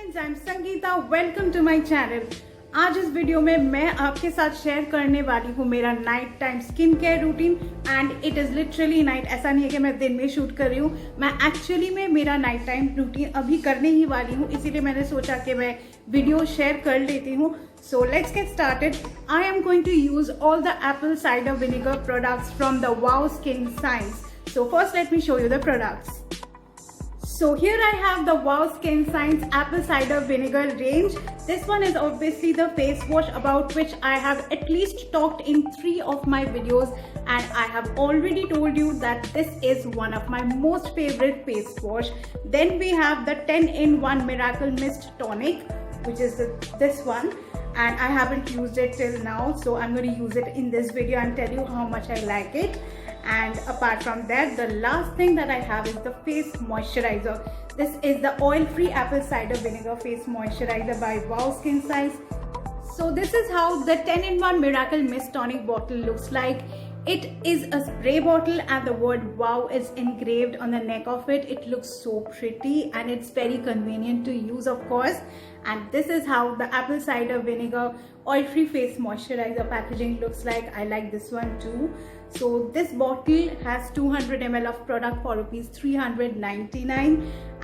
Friends, I am Sangeeta. Welcome to my channel. आज इस video में मैं आपके साथ शेयर करने वाली हूँ मेरा night time skin care routine and it is literally night. ऐसा नहीं है कि मैं दिन में शूट कर रही हूँ, मैं एक्चुअली में मेरा नाइट टाइम रूटीन अभी करने ही वाली हूँ, इसीलिए मैंने सोचा कि मैं वीडियो शेयर कर लेती हूँ। So let's get started. I am going to use all the apple cider vinegar products from the Wow Skin Science. So first let me show you the products. So here I have the Wow Skin Science apple cider vinegar range. This one is obviously the face wash about which I have at least talked in 3 of my videos, and I have already told you that this is one of my most favorite face wash. Then we have the 10-in-1 Miracle Mist Tonic, which is this one. And I haven't used it till now, so I'm going to use it in this video and tell you how much I like it. And apart from that, the last thing that I have is the face moisturizer. This is the oil-free apple cider vinegar face moisturizer by Wow Skin Science. So this is how the 10-in-1 Miracle Mist Tonic bottle looks like. It is a spray bottle and the word wow is engraved on the neck of it. It looks so pretty and it's very convenient to use, of course. And this is how the apple cider vinegar oil-free face moisturizer packaging looks like. I like this one too. So this bottle has 200 ml of product for rupees 399,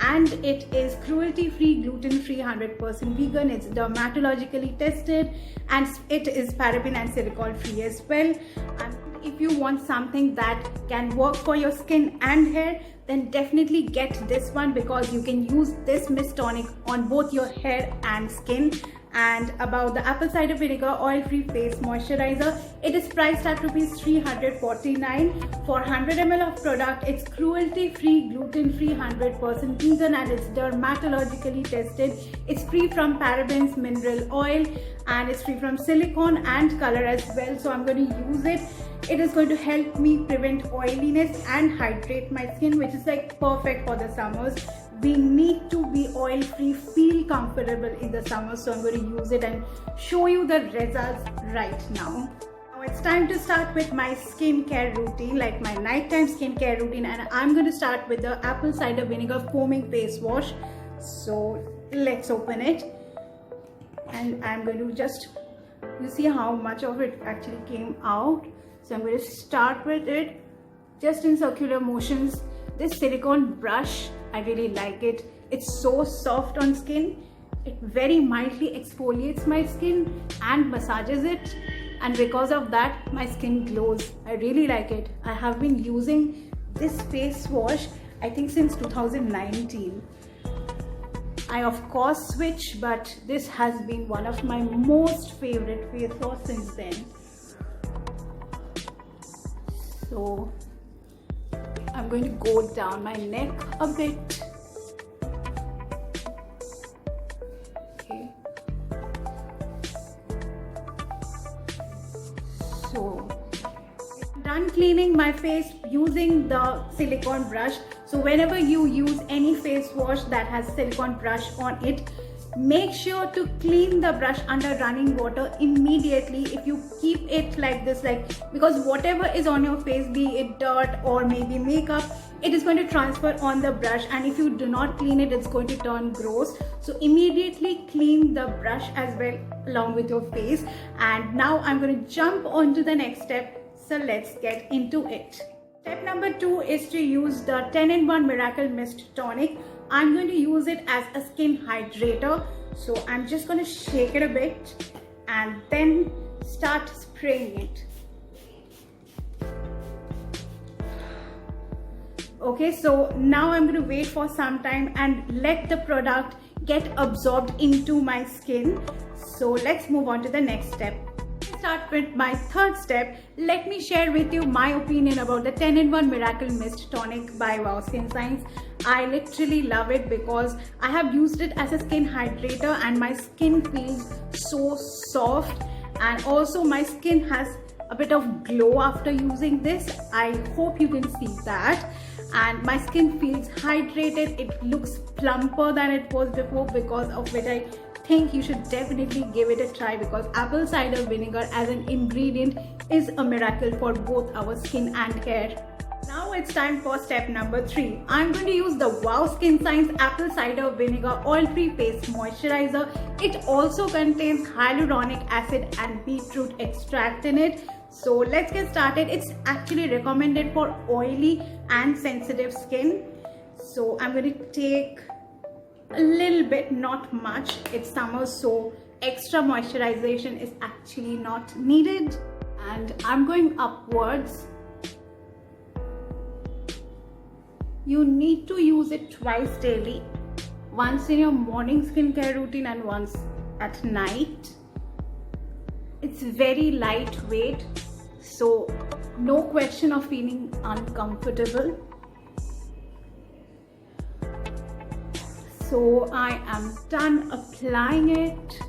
and it is cruelty-free, gluten-free, 100% vegan. It's dermatologically tested and it is paraben and silicone-free as well. And if you want something that can work for your skin and hair, then definitely get this one because you can use this mist tonic on both your hair and skin. And about the apple cider vinegar oil-free face moisturizer, it is priced at rupees 349 for 100 ml of product. It's cruelty-free, gluten-free, 100% vegan, and it's dermatologically tested. It's free from parabens, mineral oil, and it's free from silicone and color as well. So I'm going to use it. It is going to help me prevent oiliness and hydrate my skin, which is like perfect for the summers. We need to be oil free, feel comfortable in the summer, so I'm going to use it and show you the results right now. Now it's time to start with my skincare routine, like my nighttime skincare routine, and I'm going to start with the apple cider vinegar foaming face wash. So let's open it, and I'm going to just, you see how much of it actually came out. So I'm going to start with it just in circular motions. This silicone brush, I really like it. It's so soft on skin. It very mildly exfoliates my skin and massages it, and because of that my skin glows. I really like it. I have been using this face wash I think since 2019. I of course switched, but this has been one of my most favorite face wash since then. So I'm going to go down my neck a bit. Okay. So done cleaning my face using the silicone brush. So whenever you use any face wash that has silicone brush on it, make sure to clean the brush under running water immediately. If you keep it like this, because whatever is on your face, be it dirt or maybe makeup, it is going to transfer on the brush, and if you do not clean it, it's going to turn gross. So immediately clean the brush as well along with your face. And now I'm going to jump on to the next step, so let's get into it. Step number 2 is to use the 10-in-1 Miracle Mist Tonic. I'm going to use it as a skin hydrator. So I'm just going to shake it a bit and then start spraying it. Okay, so now I'm going to wait for some time and let the product get absorbed into my skin. So let's move on to the next step. Start with my third step. Let me share with you my opinion about the 10-in-1 Miracle Mist Tonic by Wow Skin Science. I literally love it because I have used it as a skin hydrator and my skin feels so soft, and also my skin has a bit of glow after using this. I hope you can see that. And my skin feels hydrated. It looks plumper than it was before, because of which I think you should definitely give it a try, because apple cider vinegar as an ingredient is a miracle for both our skin and hair. Now it's time for step number 3. I'm going to use the Wow Skin Science Apple Cider Vinegar Oil-Free Face Moisturizer. It also contains hyaluronic acid and beetroot extract in it. So let's get started. It's actually recommended for oily and sensitive skin. So I'm going to take a little bit, not much. It's summer, so extra moisturization is actually not needed. And I'm going upwards. You need to use it twice daily, once in your morning skincare routine and once at night. It's very lightweight, so no question of feeling uncomfortable. So I am done applying it.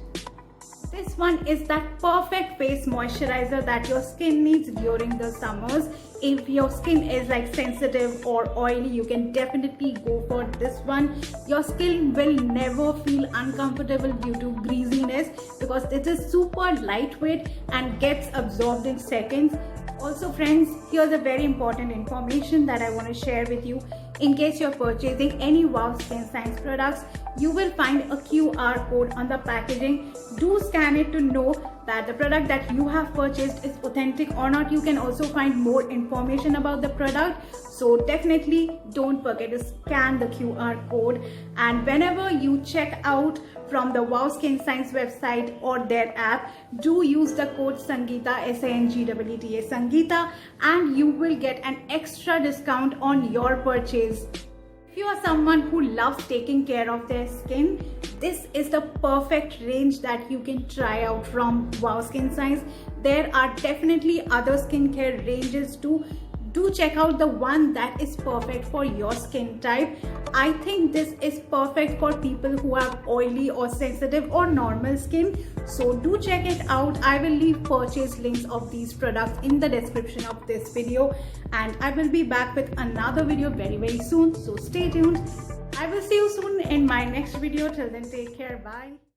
This one is that perfect face moisturizer that your skin needs during the summers. If your skin is like sensitive or oily, you can definitely go for this one. Your skin will never feel uncomfortable due to greasiness because it is super lightweight and gets absorbed in seconds. Also friends, here's a very important information that I want to share with you. In case you're purchasing any Wow Skin Science products, you will find a QR code on the packaging. Do scan it to know that the product that you have purchased is authentic or not. You can also find more information about the product. So definitely don't forget to scan the QR code. And whenever you check out from the Wow Skin Science website or their app, do use the code Sangeeta, SANGEETA, Sangeeta, and you will get an extra discount on your purchase. If you are someone who loves taking care of their skin, this is the perfect range that you can try out from Wow Skin Science. There are definitely other skincare ranges too. Do check out the one that is perfect for your skin type. I think this is perfect for people who have oily or sensitive or normal skin. So do check it out. I will leave purchase links of these products in the description of this video. And I will be back with another video very soon. So stay tuned. I will see you soon in my next video. Till then, take care. Bye.